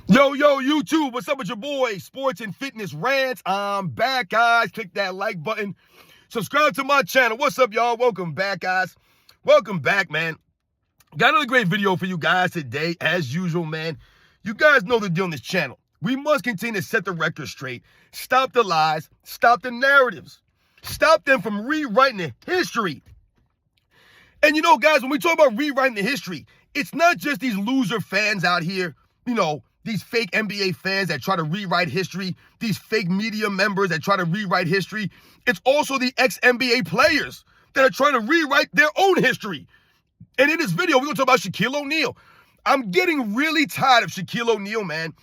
Yo, YouTube, what's up with your boy? Sports and Fitness Rants. I'm back, guys. Click that like button. Subscribe to my channel. What's up, y'all? Welcome back, guys. Welcome back, man. Got another great video for you guys today, as usual, man. You guys know the deal on this channel. We must continue to set the record straight. Stop the lies. Stop the narratives. Stop them from rewriting the history. And you know, guys, when we talk about rewriting the history, it's not just these loser fans out here, these fake NBA fans that try to rewrite history, these fake media members that try to rewrite history. It's also the ex-NBA players that are trying to rewrite their own history. And in this video, we're going to talk about Shaquille O'Neal. I'm getting really tired of Shaquille O'Neal, man.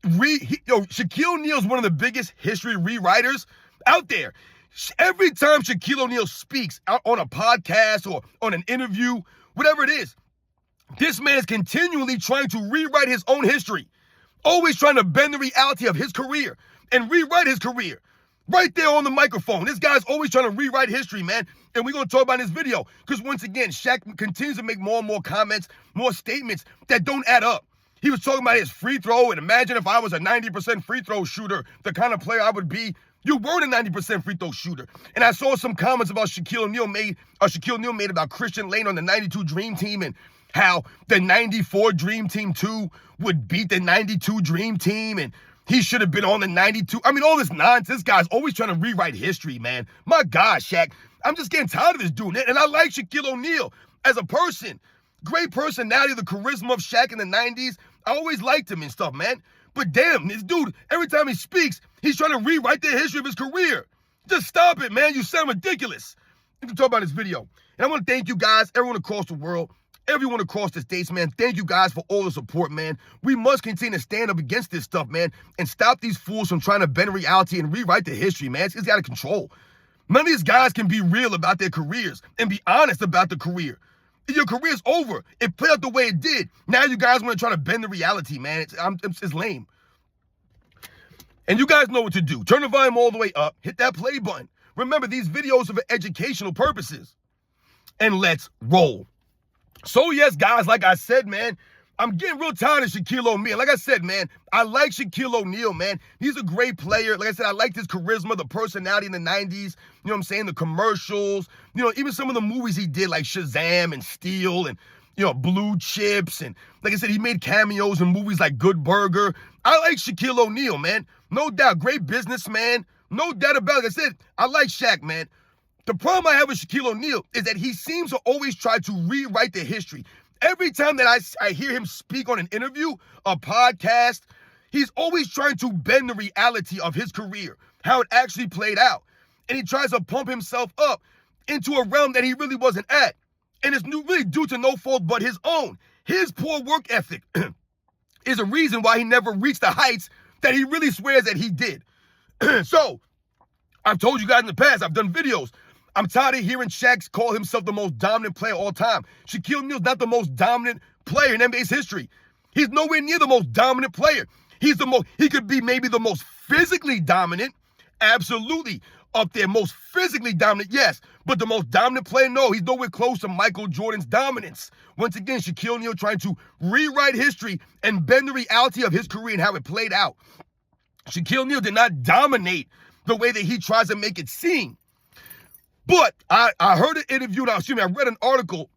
Shaquille O'Neal is one of the biggest history rewriters out there. Every time Shaquille O'Neal speaks out on a podcast or on an interview, whatever it is, this man is continually trying to rewrite his own history, always trying to bend the reality of his career and rewrite his career. Right there on the microphone. This guy's always trying to rewrite history, man. And we're going to talk about in this video because once again, Shaq continues to make more and more comments, more statements that don't add up. He was talking about his free throw, and imagine if I was a 90% free throw shooter, the kind of player I would be. You weren't a 90% free throw shooter. And I saw some comments about Shaquille O'Neal made about Christian Lane on the 92 Dream Team and how the 94 Dream Team 2 would beat the 92 Dream Team and he should have been on the 92. I mean, all this nonsense. This guy's always trying to rewrite history, man. My God, Shaq. I'm just getting tired of this dude. And I like Shaquille O'Neal as a person. Great personality, the charisma of Shaq in the 90s. I always liked him and stuff, man. But damn, this dude, every time he speaks, he's trying to rewrite the history of his career. Just stop it, man. You sound ridiculous. We can talk about this video. And I want to thank you guys, everyone across the world, everyone across the states, man. Thank you guys for all the support, man. We must continue to stand up against this stuff, man, and stop these fools from trying to bend reality and rewrite the history, man. It's out of control. None of these guys can be real about their careers and be honest about the career. Your career's over. It played out the way it did. Now you guys want to try to bend the reality, man. It's lame. And you guys know what to do. Turn the volume all the way up. Hit that play button. Remember, these videos are for educational purposes. And let's roll. So yes, guys, like I said, man, I'm getting real tired of Shaquille O'Neal. Like I said, man, I like Shaquille O'Neal, man. He's a great player. Like I said, I liked his charisma, the personality in the 90s. You know what I'm saying? The commercials. Even some of the movies he did, like Shazam and Steel and, Blue Chips. And like I said, he made cameos in movies like Good Burger. I like Shaquille O'Neal, man. No doubt. Great businessman. No doubt about it. Like I said, I like Shaq, man. The problem I have with Shaquille O'Neal is that he seems to always try to rewrite the history. Every time that I hear him speak on an interview, a podcast, he's always trying to bend the reality of his career, how it actually played out. And he tries to pump himself up into a realm that he really wasn't at. And it's really due to no fault but his own. His poor work ethic is a reason why he never reached the heights that he really swears that he did. So, I've told you guys in the past, I've done videos. I'm tired of hearing Shaq call himself the most dominant player of all time. Shaquille O'Neal's not the most dominant player in NBA's history. He's nowhere near the most dominant player. He could be maybe the most physically dominant, absolutely up there, most physically dominant, yes. But the most dominant player, no, he's nowhere close to Michael Jordan's dominance. Once again, Shaquille O'Neal trying to rewrite history and bend the reality of his career and how it played out. Shaquille O'Neal did not dominate the way that he tries to make it seem. But I heard an interview, I read an article,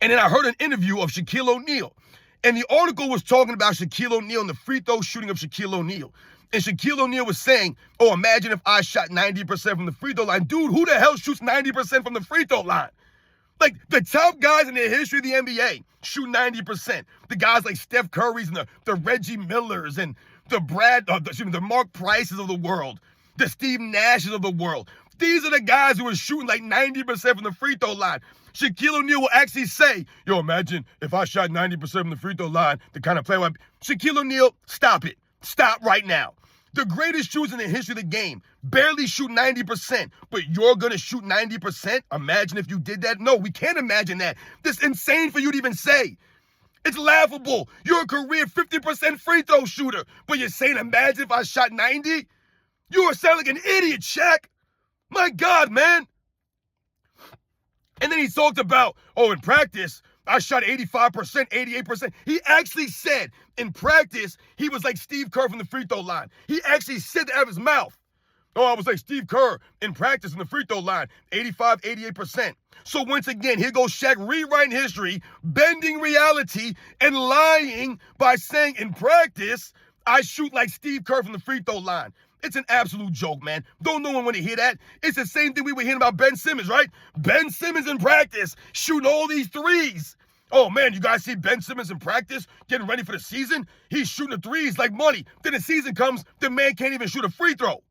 and then I heard an interview of Shaquille O'Neal. And the article was talking about Shaquille O'Neal and the free throw shooting of Shaquille O'Neal. And Shaquille O'Neal was saying, oh, imagine if I shot 90% from the free throw line. Dude, who the hell shoots 90% from the free throw line? Like, the top guys in the history of the NBA shoot 90%. The guys like Steph Curry's and the Reggie Millers and the Mark Prices of the world, the Steve Nashes of the world. These are the guys who are shooting like 90% from the free throw line. Shaquille O'Neal will actually say, yo, imagine if I shot 90% from the free throw line, the kind of player I'd be. Shaquille O'Neal, stop it. Stop right now. The greatest shooters in the history of the game barely shoot 90%, but you're going to shoot 90%? Imagine if you did that? No, we can't imagine that. That's insane for you to even say. It's laughable. You're a career 50% free throw shooter, but you're saying, imagine if I shot 90? You sound like an idiot, Shaq. My God, man. And then he talked about, in practice, I shot 85%, 88%. He actually said in practice, he was like Steve Kerr from the free throw line. He actually said that out of his mouth. Oh, I was like Steve Kerr in practice in the free throw line, 85, 88%. So once again, here goes Shaq rewriting history, bending reality, and lying by saying in practice, I shoot like Steve Kerr from the free throw line. It's an absolute joke, man. Don't no one want to hear that. It's the same thing we were hearing about Ben Simmons, right? Ben Simmons in practice, shooting all these threes. Oh, man, you guys see Ben Simmons in practice, getting ready for the season? He's shooting the threes like money. Then the season comes, the man can't even shoot a free throw.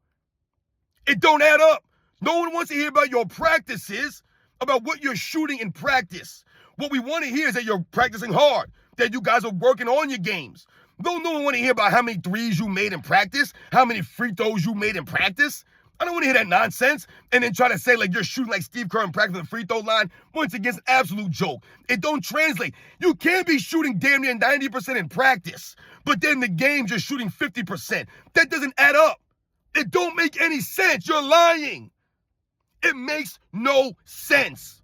It don't add up. No one wants to hear about your practices, about what you're shooting in practice. What we want to hear is that you're practicing hard, that you guys are working on your games. No one want to hear about how many threes you made in practice, how many free throws you made in practice. I don't want to hear that nonsense and then try to say like you're shooting like Steve Kerr in practice on the free throw line. Once again, it's an absolute joke. It don't translate. You can't be shooting damn near 90% in practice, but then the game you're shooting 50%. That doesn't add up. It don't make any sense. You're lying. It makes no sense.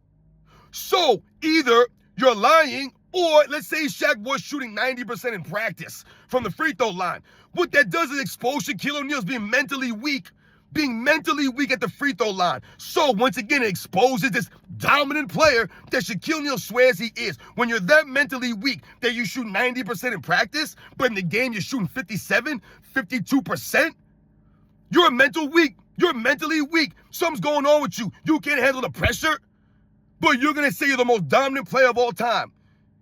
So either you're lying or let's say Shaq was shooting 90% in practice from the free throw line. What that does is expose Shaquille O'Neal as being mentally weak at the free throw line. So once again, it exposes this dominant player that Shaquille O'Neal swears he is. When you're that mentally weak that you shoot 90% in practice, but in the game you're shooting 57, 52%, you're mentally weak. Something's going on with you. You can't handle the pressure, but you're going to say you're the most dominant player of all time.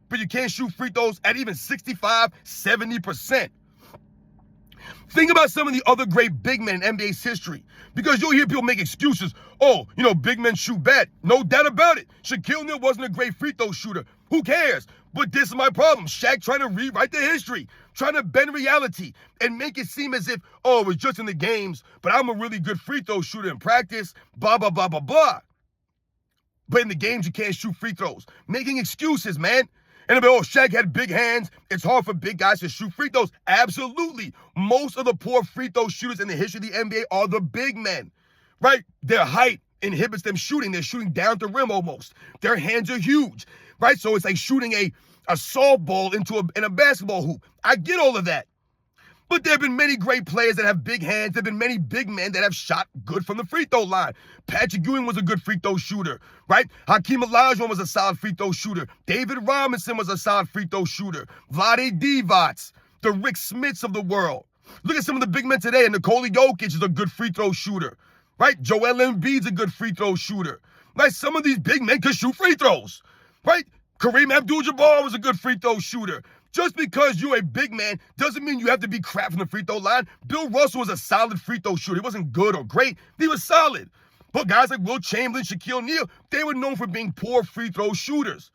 But you can't shoot free throws at even 65, 70%. Think about some of the other great big men in NBA's history. Because you'll hear people make excuses. Oh, big men shoot bad. No doubt about it. Shaquille O'Neal wasn't a great free throw shooter. Who cares? But this is my problem. Shaq trying to rewrite the history, trying to bend reality and make it seem as if, oh, it was just in the games, but I'm a really good free throw shooter in practice, blah, blah, blah, blah, blah. But in the games, you can't shoot free throws. Making excuses, man. And oh, Shaq had big hands. It's hard for big guys to shoot free throws. Absolutely. Most of the poor free throw shooters in the history of the NBA are the big men, right? Their height inhibits them shooting. They're shooting down the rim almost. Their hands are huge, right? So it's like shooting a softball in a basketball hoop. I get all of that. But there have been many great players that have big hands. There have been many big men that have shot good from the free throw line. Patrick Ewing was a good free throw shooter, right? Hakeem Olajuwon was a solid free throw shooter. David Robinson was a solid free throw shooter. Vlade Divac, the Rick Smiths of the world. Look at some of the big men today. Nikola Jokic is a good free throw shooter, right? Joel Embiid's a good free throw shooter. Right? Some of these big men could shoot free throws, right? Kareem Abdul-Jabbar was a good free throw shooter. Just because you're a big man doesn't mean you have to be crap from the free throw line. Bill Russell was a solid free throw shooter. He wasn't good or great. He was solid. But guys like Will Chamberlain, Shaquille O'Neal, they were known for being poor free throw shooters.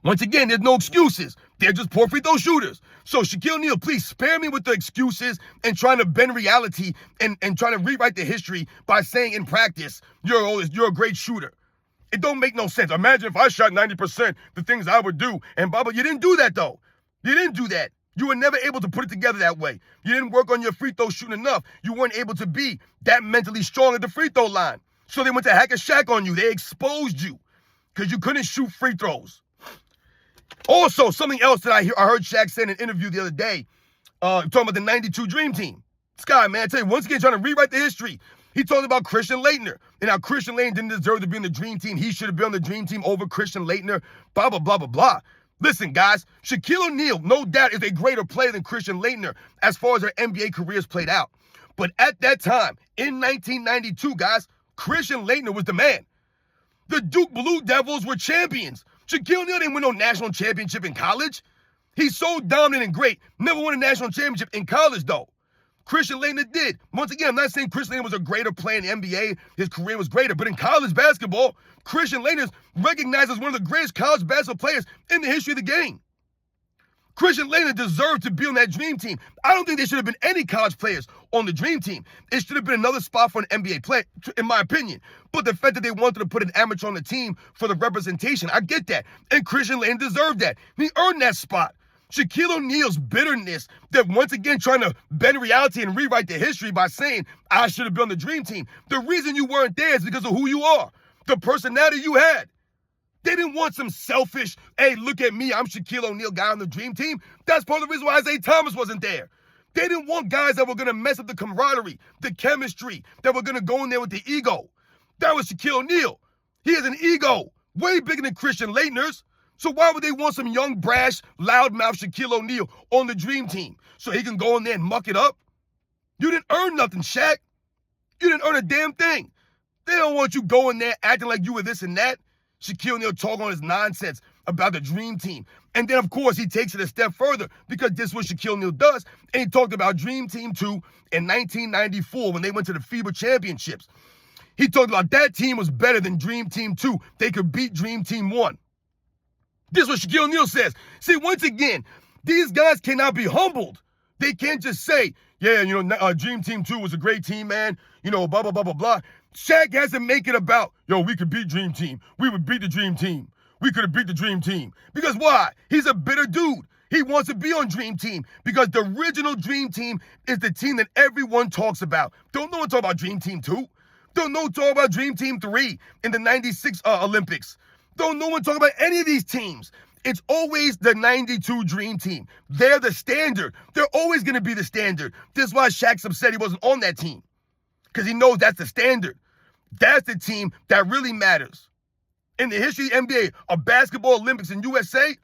Once again, there's no excuses. They're just poor free throw shooters. So Shaquille O'Neal, please spare me with the excuses and trying to bend reality and trying to rewrite the history by saying in practice, you're a great shooter. It don't make no sense. Imagine if I shot 90%, the things I would do. And Bubba, you didn't do that, though. You didn't do that. You were never able to put it together that way. You didn't work on your free throw shooting enough. You weren't able to be that mentally strong at the free throw line. So they went to hack a Shaq on you. They exposed you because you couldn't shoot free throws. Also, something else that I heard Shaq say in an interview the other day, talking about the 92 Dream Team. This guy, man, I tell you, once again, trying to rewrite the history. He talked about Christian Laettner and how Christian Laettner didn't deserve to be in the Dream Team. He should have been on the Dream Team over Christian Laettner, blah, blah, blah, blah, blah. Listen, guys, Shaquille O'Neal, no doubt, is a greater player than Christian Laettner as far as their NBA careers played out. But at that time, in 1992, guys, Christian Laettner was the man. The Duke Blue Devils were champions. Shaquille O'Neal didn't win no national championship in college. He's so dominant and great. Never won a national championship in college, though. Christian Laettner did. Once again, I'm not saying Christian Laettner was a greater player in the NBA. His career was greater. But in college basketball, Christian Laettner is recognized as one of the greatest college basketball players in the history of the game. Christian Laettner deserved to be on that Dream Team. I don't think there should have been any college players on the Dream Team. It should have been another spot for an NBA player, in my opinion. But the fact that they wanted to put an amateur on the team for the representation, I get that. And Christian Laettner deserved that. He earned that spot. Shaquille O'Neal's bitterness that once again trying to bend reality and rewrite the history by saying, I should have been on the Dream Team. The reason you weren't there is because of who you are, the personality you had. They didn't want some selfish, hey, look at me, I'm Shaquille O'Neal guy on the dream team. That's part of the reason why Isaiah Thomas wasn't there. They didn't want guys that were going to mess up the camaraderie, the chemistry, that were going to go in there with the ego. That was Shaquille O'Neal. He has an ego way bigger than Christian Laettner's. So why would they want some young, brash, loudmouth Shaquille O'Neal on the dream team so he can go in there and muck it up? You didn't earn nothing, Shaq. You didn't earn a damn thing. They don't want you going there acting like you were this and that. Shaquille O'Neal talking on his nonsense about the dream team. And then, of course, he takes it a step further because this is what Shaquille O'Neal does. And he talked about Dream Team 2 in 1994 when they went to the FIBA championships. He talked about that team was better than Dream Team 2. They could beat Dream Team 1. This is what Shaquille O'Neal says. See, once again, these guys cannot be humbled. They can't just say, yeah, Dream Team 2 was a great team, man. Blah, blah, blah, blah, blah. Shaq has to make it about, we could beat Dream Team. We would beat the Dream Team. We could have beat the Dream Team. Because why? He's a bitter dude. He wants to be on Dream Team because the original Dream Team is the team that everyone talks about. Don't no one talk about Dream Team 2. Don't no one talk about Dream Team 3 in the 96 Olympics. Don't no one talk about any of these teams. It's always the 92 Dream Team. They're the standard. They're always going to be the standard. This is why Shaq's upset he wasn't on that team. Because he knows that's the standard. That's the team that really matters. In the history of the NBA, of basketball, Olympics, and USA,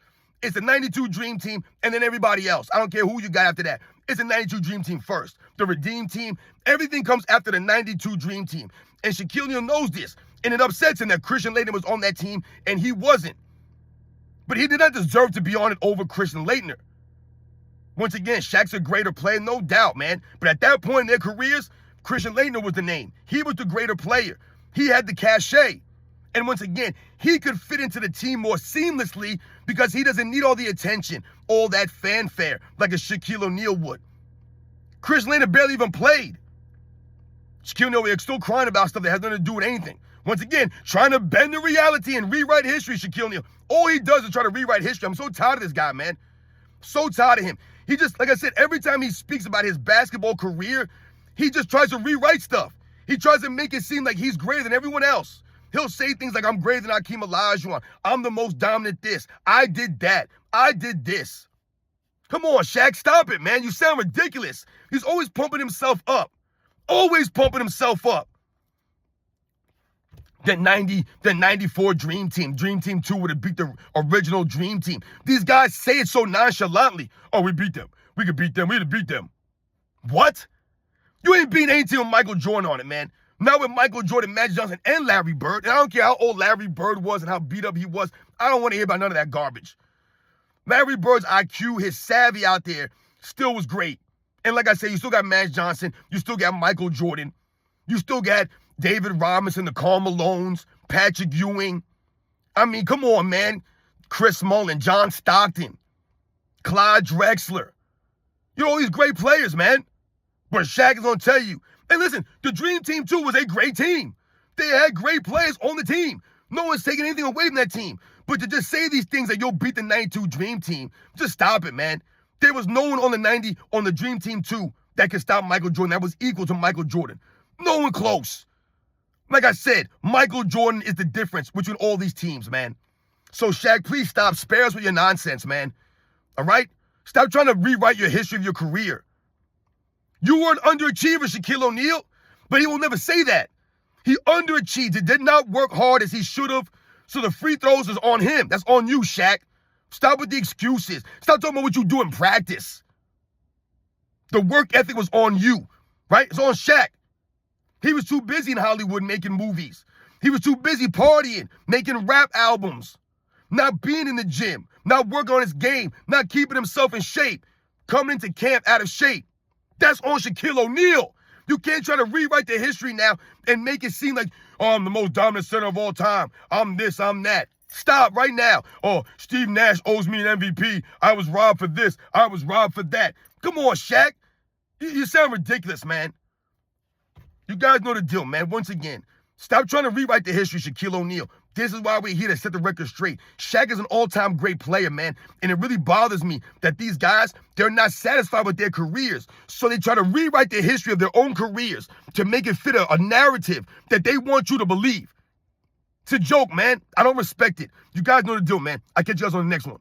it's the 92 Dream Team and then everybody else. I don't care who you got after that. It's the 92 Dream Team first. The Redeem Team, everything comes after the 92 Dream Team. And Shaquille O'Neal knows this. And it upsets him that Christian Laettner was on that team and he wasn't. But he did not deserve to be on it over Christian Laettner. Once again, Shaq's a greater player, no doubt, man. But at that point in their careers, Christian Laettner was the name. He was the greater player. He had the cachet. And once again, he could fit into the team more seamlessly because he doesn't need all the attention, all that fanfare like a Shaquille O'Neal would. Christian Laettner barely even played. Shaquille O'Neal still crying about stuff that has nothing to do with anything. Once again, trying to bend the reality and rewrite history, Shaquille O'Neal. All he does is try to rewrite history. I'm so tired of this guy, man. So tired of him. He just, like I said, every time he speaks about his basketball career, he just tries to rewrite stuff. He tries to make it seem like he's greater than everyone else. He'll say things like, I'm greater than Hakeem Olajuwon. I'm the most dominant this. I did that. I did this. Come on, Shaq, stop it, man. You sound ridiculous. He's always pumping himself up. Always pumping himself up. The 94 Dream Team. Dream Team 2 would have beat the original Dream Team. These guys say it so nonchalantly. Oh, we beat them. We could beat them. We'd have beat them. What? You ain't beating any team with Michael Jordan on it, man. Not with Michael Jordan, Magic Johnson, and Larry Bird. And I don't care how old Larry Bird was and how beat up he was. I don't want to hear about none of that garbage. Larry Bird's IQ, his savvy out there, still was great. And like I said, you still got Magic Johnson. You still got Michael Jordan. You still got David Robinson, the Karl Malones, Patrick Ewing. I mean, come on, man. Chris Mullin, John Stockton, Clyde Drexler. You know, all these great players, man. But Shaq is going to tell you, hey, listen, the Dream Team 2 was a great team. They had great players on the team. No one's taking anything away from that team. But to just say these things like you'll beat the 92 Dream Team, just stop it, man. There was no one on the Dream Team 2 that could stop Michael Jordan that was equal to Michael Jordan. No one close. Like I said, Michael Jordan is the difference between all these teams, man. So, Shaq, please stop. Spare us with your nonsense, man. All right? Stop trying to rewrite your history of your career. You were an underachiever, Shaquille O'Neal, but he will never say that. He underachieved. He did not work hard as he should have, so the free throws is on him. That's on you, Shaq. Stop with the excuses. Stop talking about what you do in practice. The work ethic was on you, right? It's on Shaq. He was too busy in Hollywood making movies. He was too busy partying, making rap albums, not being in the gym, not working on his game, not keeping himself in shape, coming into camp out of shape. That's on Shaquille O'Neal. You can't try to rewrite the history now and make it seem like, oh, I'm the most dominant center of all time. I'm this, I'm that. Stop right now. Oh, Steve Nash owes me an MVP. I was robbed for this. I was robbed for that. Come on, Shaq. You sound ridiculous, man. You guys know the deal, man. Once again, stop trying to rewrite the history, Shaquille O'Neal. This is why we're here to set the record straight. Shaq is an all-time great player, man. And it really bothers me that these guys, they're not satisfied with their careers. So they try to rewrite the history of their own careers to make it fit a narrative that they want you to believe. It's a joke, man. I don't respect it. You guys know the deal, man. I'll catch you guys on the next one.